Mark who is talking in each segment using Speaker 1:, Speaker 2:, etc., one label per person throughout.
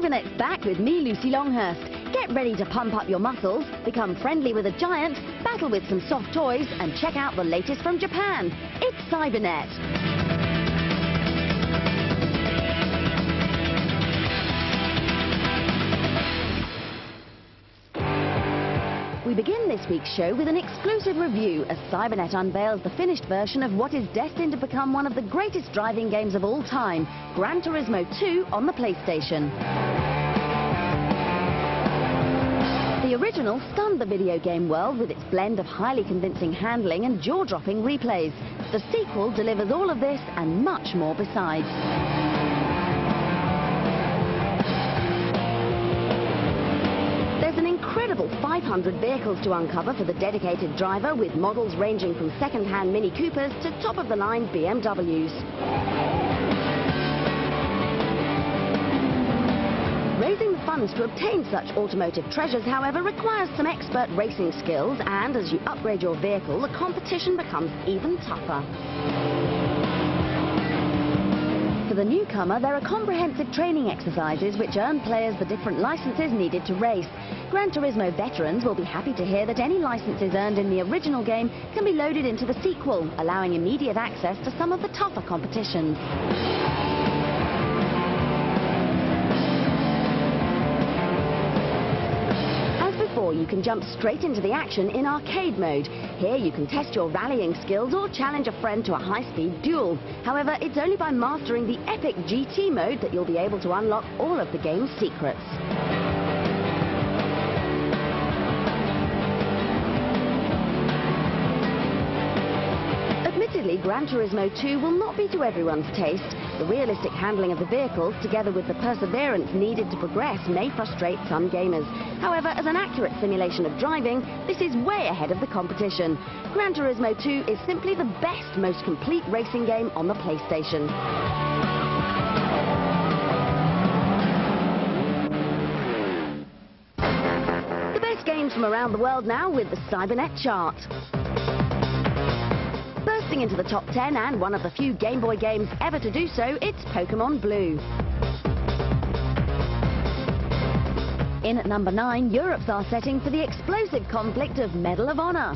Speaker 1: Cybernet's back with me, Lucy Longhurst. Get ready to pump up your muscles, become friendly with a giant, battle with some soft toys, and check out the latest from Japan. It's Cybernet. We begin this week's show with an exclusive review as Cybernet unveils the finished version of what is destined to become one of the greatest driving games of all time, Gran Turismo 2 on the PlayStation. The original stunned the video game world with its blend of highly convincing handling and jaw-dropping replays. The sequel delivers all of this and much more besides. There's an incredible 500 vehicles to uncover for the dedicated driver, with models ranging from second-hand Mini Coopers to top-of-the-line BMWs. Raising the funds to obtain such automotive treasures, however, requires some expert racing skills, and as you upgrade your vehicle, the competition becomes even tougher. For the newcomer, there are comprehensive training exercises which earn players the different licenses needed to race. Gran Turismo veterans will be happy to hear that any licenses earned in the original game can be loaded into the sequel, allowing immediate access to some of the tougher competitions. You can jump straight into the action in arcade mode. Here you can test your rallying skills or challenge a friend to a high-speed duel. However, it's only by mastering the epic GT mode that you'll be able to unlock all of the game's secrets. Admittedly, Gran Turismo 2 will not be to everyone's taste. The realistic handling of the vehicles, together with the perseverance needed to progress, may frustrate some gamers. However, as an accurate simulation of driving, this is way ahead of the competition. Gran Turismo 2 is simply the best, most complete racing game on the PlayStation. The best games from around the world now with the Cybernet chart. Bursting into the top 10 and one of the few Game Boy games ever to do so, it's Pokemon Blue. In at number 9, Europe's our setting for the explosive conflict of Medal of Honor.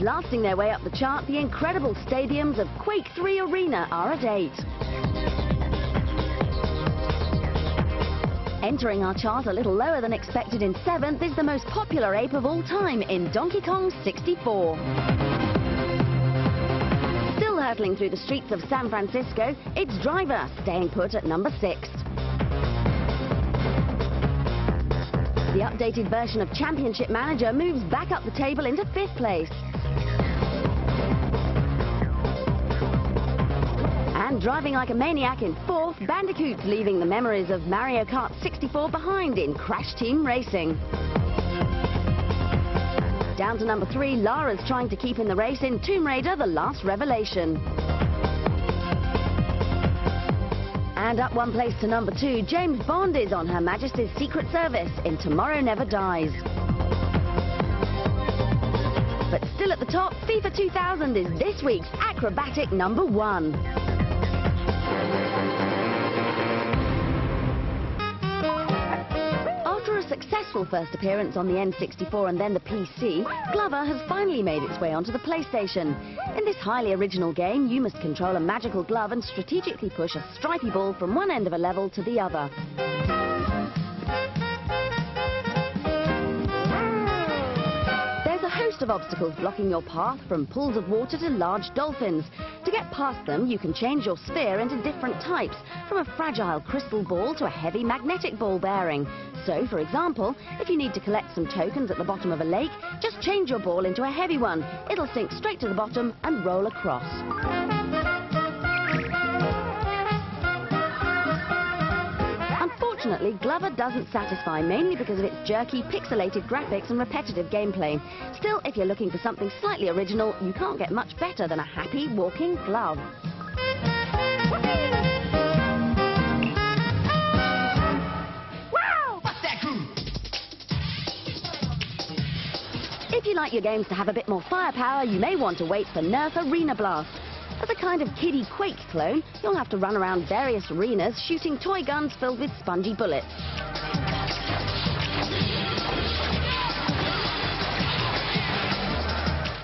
Speaker 1: Blasting their way up the chart, the incredible stadiums of Quake 3 Arena are at 8. Entering our chart a little lower than expected in 7th is the most popular ape of all time in Donkey Kong 64. Still hurtling through the streets of San Francisco, it's Driver, staying put at number 6. The updated version of Championship Manager moves back up the table into 5th place. And driving like a maniac in 4th, Bandicoot's leaving the memories of Mario Kart 64 behind in Crash Team Racing. Down to number 3, Lara's trying to keep in the race in Tomb Raider: The Last Revelation. And up one place to number 2, James Bond is on Her Majesty's Secret Service in Tomorrow Never Dies. But still at the top, FIFA 2000 is this week's acrobatic number 1. After a successful first appearance on the N64 and then the PC, Glover has finally made its way onto the PlayStation. In this highly original game, you must control a magical glove and strategically push a stripy ball from one end of a level to the other. Of obstacles blocking your path, from pools of water to large dolphins. To get past them, you can change your sphere into different types, from a fragile crystal ball to a heavy magnetic ball bearing. So, for example, if you need to collect some tokens at the bottom of a lake, just change your ball into a heavy one. It'll sink straight to the bottom and roll across. Unfortunately, Glover doesn't satisfy, mainly because of its jerky, pixelated graphics and repetitive gameplay. Still, if you're looking for something slightly original, you can't get much better than a happy walking glove.
Speaker 2: Wow! What's that groove?
Speaker 1: If you like your games to have a bit more firepower, you may want to wait for Nerf Arena Blast. As a kind of kiddie Quake clone, you'll have to run around various arenas shooting toy guns filled with spongy bullets.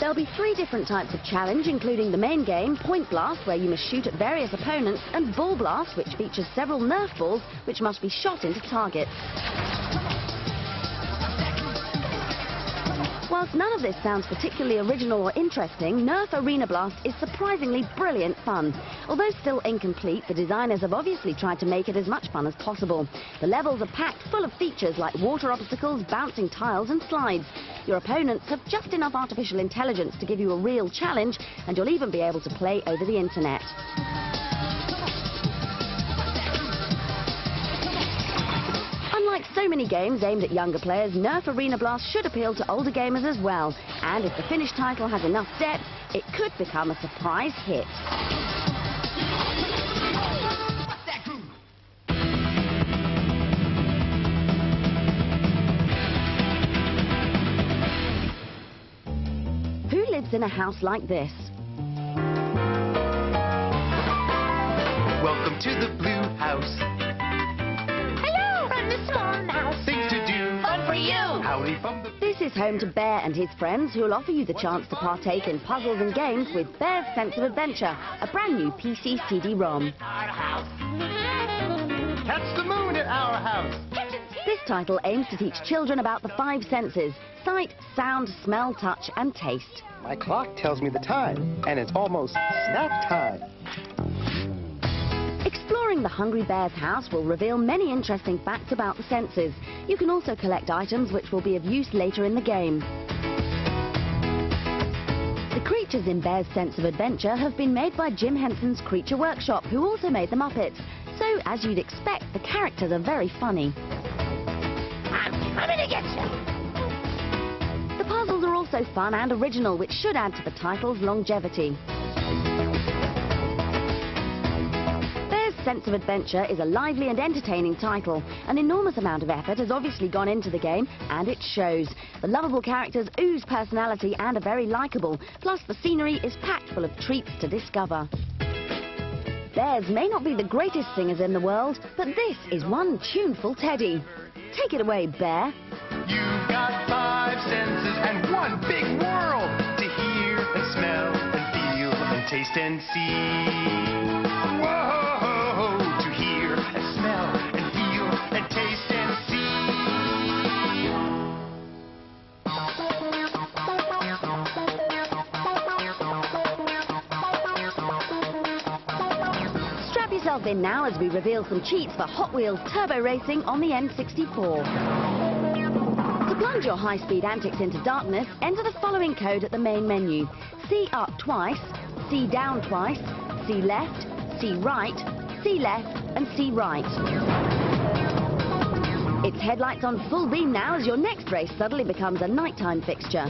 Speaker 1: There'll be 3 different types of challenge, including the main game, Point Blast, where you must shoot at various opponents, and Ball Blast, which features several Nerf balls which must be shot into targets. Whilst none of this sounds particularly original or interesting, Nerf Arena Blast is surprisingly brilliant fun. Although still incomplete, the designers have obviously tried to make it as much fun as possible. The levels are packed full of features like water obstacles, bouncing tiles and slides. Your opponents have just enough artificial intelligence to give you a real challenge, and you'll even be able to play over the internet. Unlike so many games aimed at younger players, Nerf Arena Blast should appeal to older gamers as well. And if the finished title has enough depth, it could become a surprise hit. Who lives in a house like this?
Speaker 2: Welcome to the Blue House. Things to do. Fun for you. Howdy from the...
Speaker 1: This is home to Bear and his friends, who'll offer you the chance to partake in puzzles and games with Bear's Sense of Adventure, a brand new PC CD-ROM.
Speaker 2: Catch the moon at our house.
Speaker 1: This title aims to teach children about the 5 senses: sight, sound, smell, touch and taste.
Speaker 3: My clock tells me the time, and it's almost snack time.
Speaker 1: Exploring the Hungry Bear's house will reveal many interesting facts about the senses. You can also collect items which will be of use later in the game. The creatures in Bear's Sense of Adventure have been made by Jim Henson's Creature Workshop, who also made the Muppets. So, as you'd expect, the characters are very funny.
Speaker 4: I'm coming to get you.
Speaker 1: The puzzles are also fun and original, which should add to the title's longevity. Sense of Adventure is a lively and entertaining title. An enormous amount of effort has obviously gone into the game, and it shows. The lovable characters ooze personality and are very likeable, plus the scenery is packed full of treats to discover. Bears may not be the greatest singers in the world, but this is one tuneful teddy. Take it away, Bear.
Speaker 2: You've got 5 senses and one big world to hear and smell and feel and taste and see.
Speaker 1: Strap yourself in now as we reveal some cheats for Hot Wheels turbo racing on the N64. To plunge your high-speed antics into darkness, enter the following code at the main menu: C up twice, C down twice, C left, C right, C left and C right. Its headlights on full beam now as your next race suddenly becomes a nighttime fixture.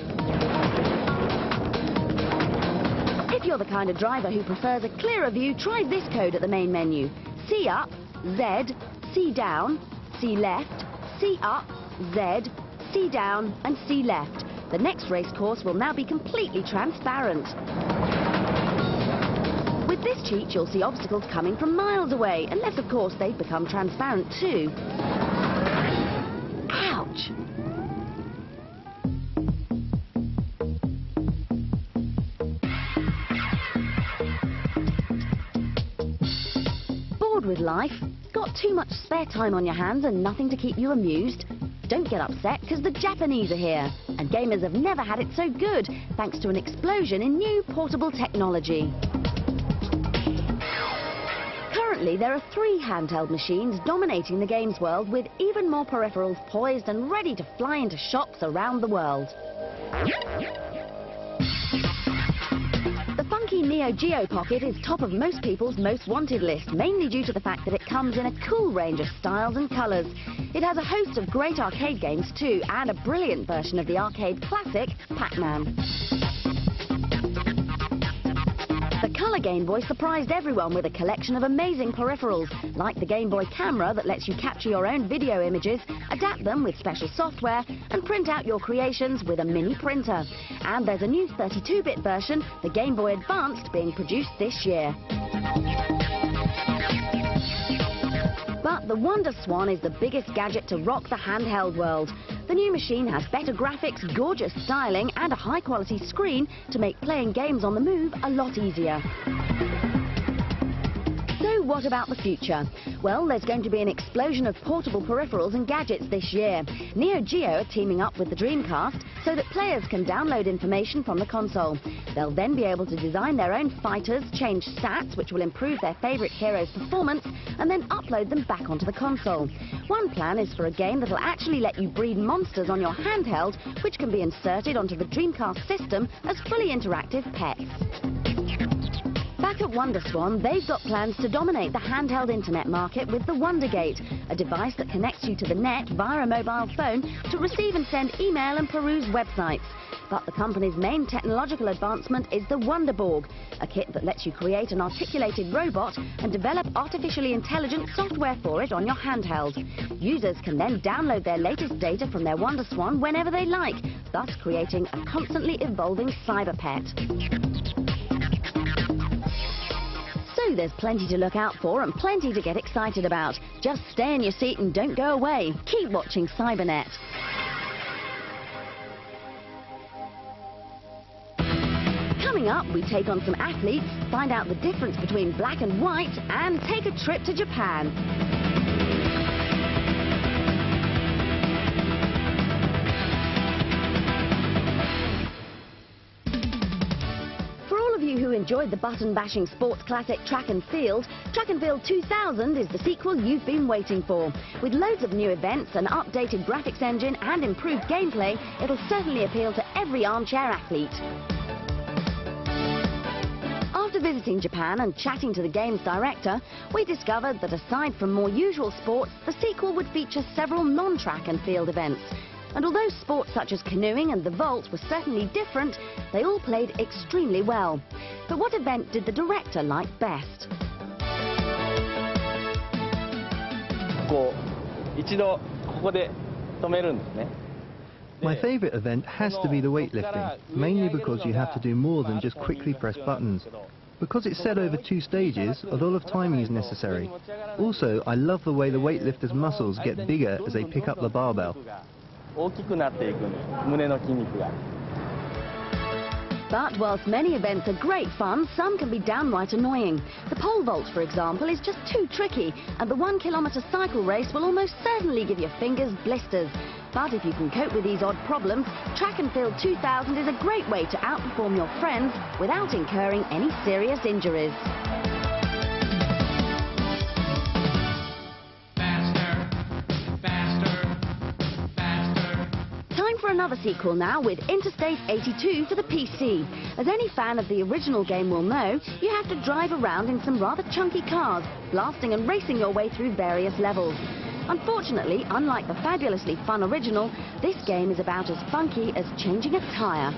Speaker 1: If you're the kind of driver who prefers a clearer view, try this code at the main menu: C up, Z, C down, C left, C up, Z, C down and C left. The next race course will now be completely transparent. With this cheat, you'll see obstacles coming from miles away, unless of course they've become transparent too. Ouch! Bored with life? Got too much spare time on your hands and nothing to keep you amused? Don't get upset, because the Japanese are here, and gamers have never had it so good, thanks to an explosion in new portable technology. Currently, there are 3 handheld machines dominating the games world, with even more peripherals poised and ready to fly into shops around the world. The funky Neo Geo Pocket is top of most people's most wanted list, mainly due to the fact that it comes in a cool range of styles and colours. It has a host of great arcade games too, and a brilliant version of the arcade classic, Pac-Man. The Colour Game Boy surprised everyone with a collection of amazing peripherals, like the Game Boy camera that lets you capture your own video images, adapt them with special software, and print out your creations with a mini printer. And there's a new 32-bit version, the Game Boy Advanced, being produced this year. But the Wonder Swan is the biggest gadget to rock the handheld world. The new machine has better graphics, gorgeous styling, and a high-quality screen to make playing games on the move a lot easier. So what about the future? Well, there's going to be an explosion of portable peripherals and gadgets this year. Neo Geo are teaming up with the Dreamcast so that players can download information from the console. They'll then be able to design their own fighters, change stats, which will improve their favourite hero's performance, and then upload them back onto the console. One plan is for a game that'll actually let you breed monsters on your handheld, which can be inserted onto the Dreamcast system as fully interactive pets. Back at WonderSwan, they've got plans to dominate the handheld internet market with the WonderGate, a device that connects you to the net via a mobile phone to receive and send email and peruse websites. But the company's main technological advancement is the Wonderborg, a kit that lets you create an articulated robot and develop artificially intelligent software for it on your handheld. Users can then download their latest data from their WonderSwan whenever they like, thus creating a constantly evolving cyber pet. So there's plenty to look out for and plenty to get excited about. Just stay in your seat and don't go away. Keep watching Cybernet. Coming up, we take on some athletes, find out the difference between black and white, and take a trip to Japan. Who enjoyed the button-bashing sports classic Track and Field 2000 is the sequel you've been waiting for. With loads of new events, an updated graphics engine and improved gameplay, it'll certainly appeal to every armchair athlete. After visiting Japan and chatting to the game's director, we discovered that aside from more usual sports, the sequel would feature several non-track and field events. And although sports such as canoeing and the vault were certainly different, they all played extremely well. But what event did the director like best?
Speaker 5: My favourite event has to be the weightlifting, mainly because you have to do more than just quickly press buttons. Because it's set over 2 stages, a lot of timing is necessary. Also, I love the way the weightlifters' muscles get bigger as they pick up the barbell.
Speaker 1: But whilst many events are great fun, some can be downright annoying. The pole vault, for example, is just too tricky, and the 1-kilometre cycle race will almost certainly give your fingers blisters. But if you can cope with these odd problems, Track and Field 2000 is a great way to outperform your friends without incurring any serious injuries. Another sequel now with Interstate 82 for the PC. As any fan of the original game will know, you have to drive around in some rather chunky cars, blasting and racing your way through various levels. Unfortunately, unlike the fabulously fun original, this game is about as funky as changing a tyre.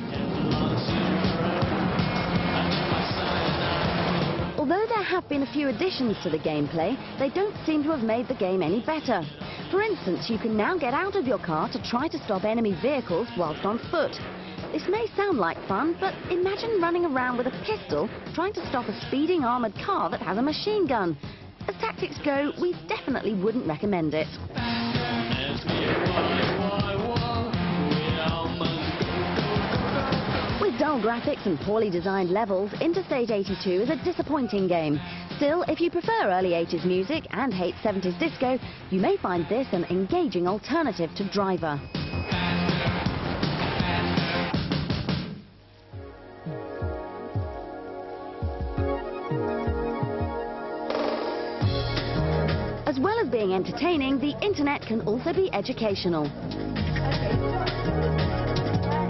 Speaker 1: Although there have been a few additions to the gameplay, they don't seem to have made the game any better. For instance, you can now get out of your car to try to stop enemy vehicles whilst on foot. This may sound like fun, but imagine running around with a pistol trying to stop a speeding armoured car that has a machine gun. As tactics go, we definitely wouldn't recommend it. With dull graphics and poorly designed levels, Interstate 82 is a disappointing game. Still, if you prefer early 80s music and hate 70s disco, you may find this an engaging alternative to Driver. As well as being entertaining, the internet can also be educational.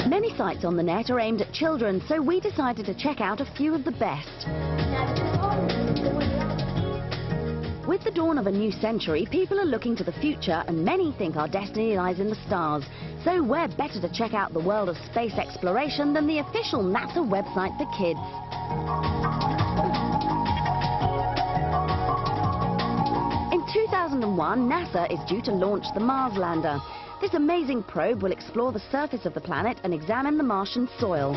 Speaker 1: Many sites on the net are aimed at children, so we decided to check out a few of the best. With the dawn of a new century, people are looking to the future, and many think our destiny lies in the stars. So where better to check out the world of space exploration than the official NASA website for kids? one, NASA is due to launch the Mars lander. This amazing probe will explore the surface of the planet and examine the Martian soil.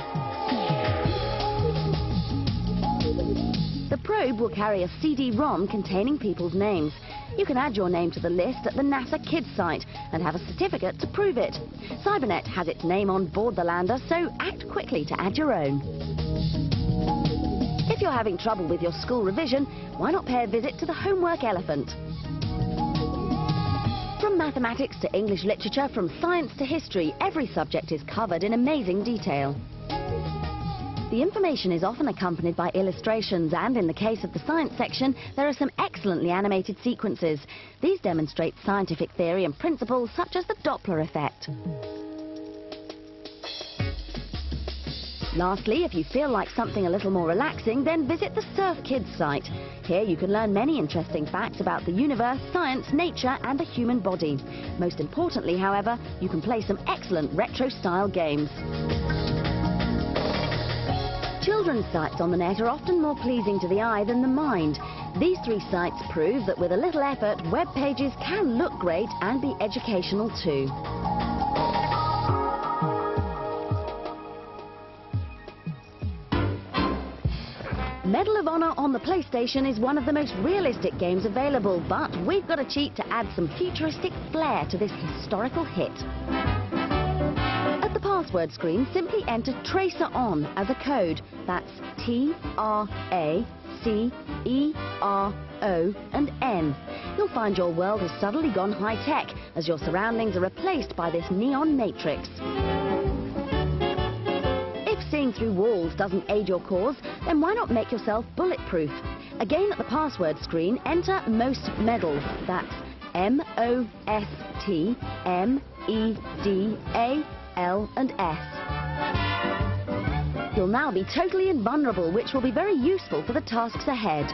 Speaker 1: The probe will carry a CD-ROM containing people's names. You can add your name to the list at the NASA Kids site and have a certificate to prove it. Cybernet has its name on board the lander, so act quickly to add your own. If you're having trouble with your school revision, why not pay a visit to the Homework Elephant? From mathematics to English literature, from science to history, every subject is covered in amazing detail. The information is often accompanied by illustrations, and in the case of the science section, there are some excellently animated sequences. These demonstrate scientific theory and principles such as the Doppler effect. Lastly, if you feel like something a little more relaxing, then visit the Surf Kids site. Here you can learn many interesting facts about the universe, science, nature and the human body. Most importantly, however, you can play some excellent retro-style games. Children's sites on the net are often more pleasing to the eye than the mind. These three sites prove that with a little effort, web pages can look great and be educational too. Medal of Honor on the PlayStation is one of the most realistic games available, but we've got a cheat to add some futuristic flair to this historical hit. At the password screen, simply enter Tracer On as a code. That's T-R-A-C-E-R-O and N. You'll find your world has suddenly gone high-tech as your surroundings are replaced by this neon matrix. If seeing through walls doesn't aid your cause, then why not make yourself bulletproof? Again, at the password screen, enter Most Medals. That's M-O-S-T-M-E-D-A-L and S. You'll now be totally invulnerable, which will be very useful for the tasks ahead.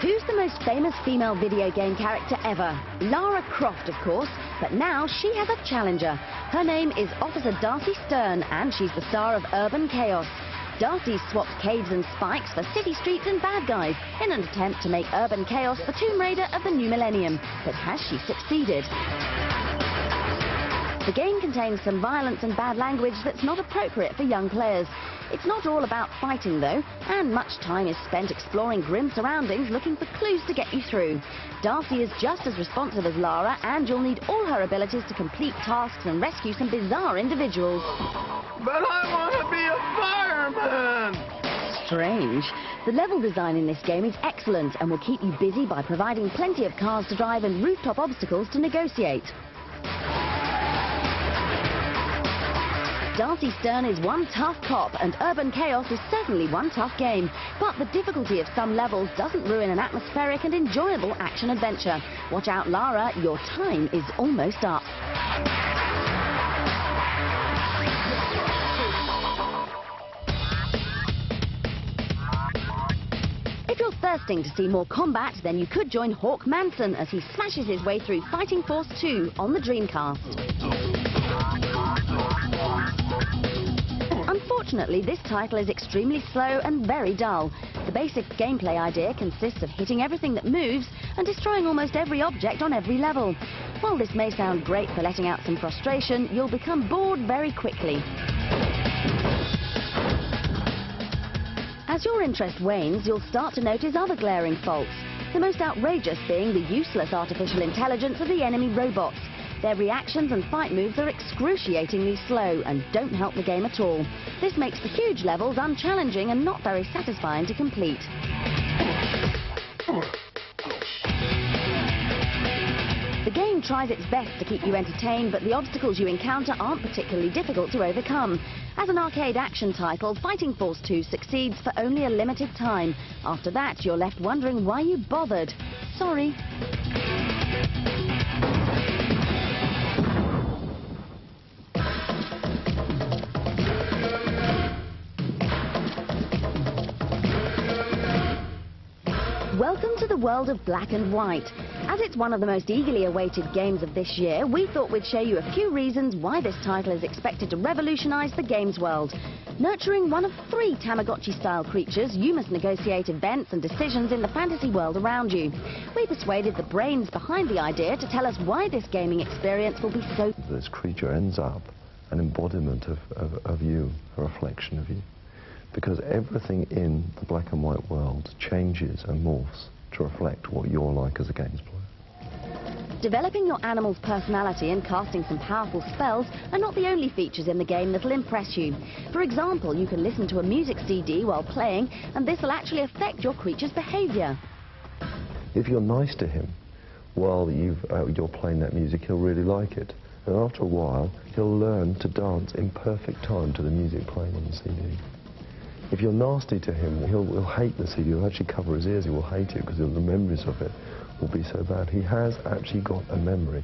Speaker 1: Who's the most famous female video game character ever? Lara Croft, of course, but now she has a challenger. Her name is Officer Darcy Stern, and she's the star of Urban Chaos. Darcy swaps caves and spikes for city streets and bad guys in an attempt to make Urban Chaos the Tomb Raider of the new millennium. But has she succeeded? The game contains some violence and bad language that's not appropriate for young players. It's not all about fighting though, and much time is spent exploring grim surroundings looking for clues to get you through. Darcy is just as responsive as Lara, and you'll need all her abilities to complete tasks and rescue some bizarre individuals.
Speaker 2: But I want to be a fireman!
Speaker 1: Strange. The level design in this game is excellent and will keep you busy by providing plenty of cars to drive and rooftop obstacles to negotiate. Darcy Stern is one tough cop, and Urban Chaos is certainly one tough game. But the difficulty of some levels doesn't ruin an atmospheric and enjoyable action-adventure. Watch out, Lara, your time is almost up. If you're thirsting to see more combat, then you could join Hawk Manson as he smashes his way through Fighting Force 2 on the Dreamcast. Unfortunately, this title is extremely slow and very dull. The basic gameplay idea consists of hitting everything that moves and destroying almost every object on every level. While this may sound great for letting out some frustration, you'll become bored very quickly. As your interest wanes, you'll start to notice other glaring faults, the most outrageous being the useless artificial intelligence of the enemy robots. Their reactions and fight moves are excruciatingly slow and don't help the game at all. This makes the huge levels unchallenging and not very satisfying to complete. The game tries its best to keep you entertained, but the obstacles you encounter aren't particularly difficult to overcome. As an arcade action title, Fighting Force 2 succeeds for only a limited time. After that, you're left wondering why you bothered. Sorry. Welcome to the world of black and white. As it's one of the most eagerly awaited games of this year, we thought we'd show you a few reasons why this title is expected to revolutionize the games world. Nurturing one of 3 Tamagotchi-style creatures, you must negotiate events and decisions in the fantasy world around you. We persuaded the brains behind the idea to tell us why this gaming experience will be so...
Speaker 6: This creature ends up an embodiment of you, a reflection of you. Because everything in the black and white world changes and morphs to reflect what you're like as a games player.
Speaker 1: Developing your animal's personality and casting some powerful spells are not the only features in the game that'll impress you. For example, you can listen to a music CD while playing, and this will actually affect your creature's behavior.
Speaker 6: If you're nice to him while you're playing that music, he'll really like it. And after a while, he'll learn to dance in perfect time to the music playing on the CD. If you're nasty to him, he'll hate the CD. He'll actually cover his ears. He will hate it because the memories of it will be so bad. He has actually got a memory.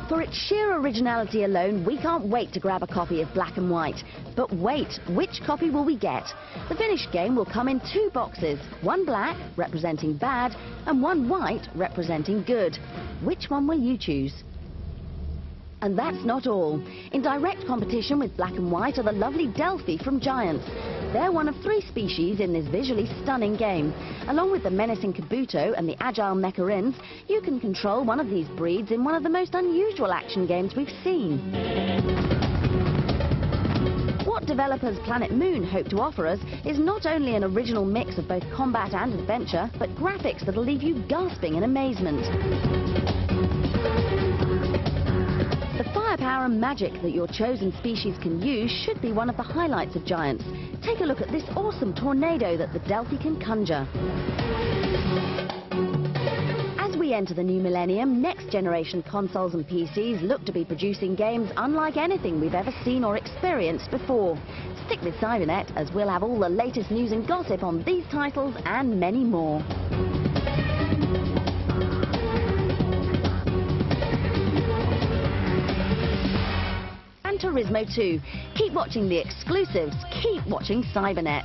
Speaker 1: For its sheer originality alone, we can't wait to grab a copy of Black and White. But wait, which copy will we get? The finished game will come in 2 boxes, one black, representing bad, and one white, representing good. Which one will you choose? And that's not all. In direct competition with Black and White are the lovely Delphi from Giants. They're one of 3 species in this visually stunning game. Along with the menacing Kabuto and the agile Mecharins, you can control one of these breeds in one of the most unusual action games we've seen. What developers Planet Moon hope to offer us is not only an original mix of both combat and adventure, but graphics that'll leave you gasping in amazement. The firepower and magic that your chosen species can use should be one of the highlights of Giants. Take a look at this awesome tornado that the Delphi can conjure. As we enter the new millennium, next-generation consoles and PCs look to be producing games unlike anything we've ever seen or experienced before. Stick with Cybernet, as we'll have all the latest news and gossip on these titles and many more. Turismo 2. Keep watching the exclusives. Keep watching Cybernet.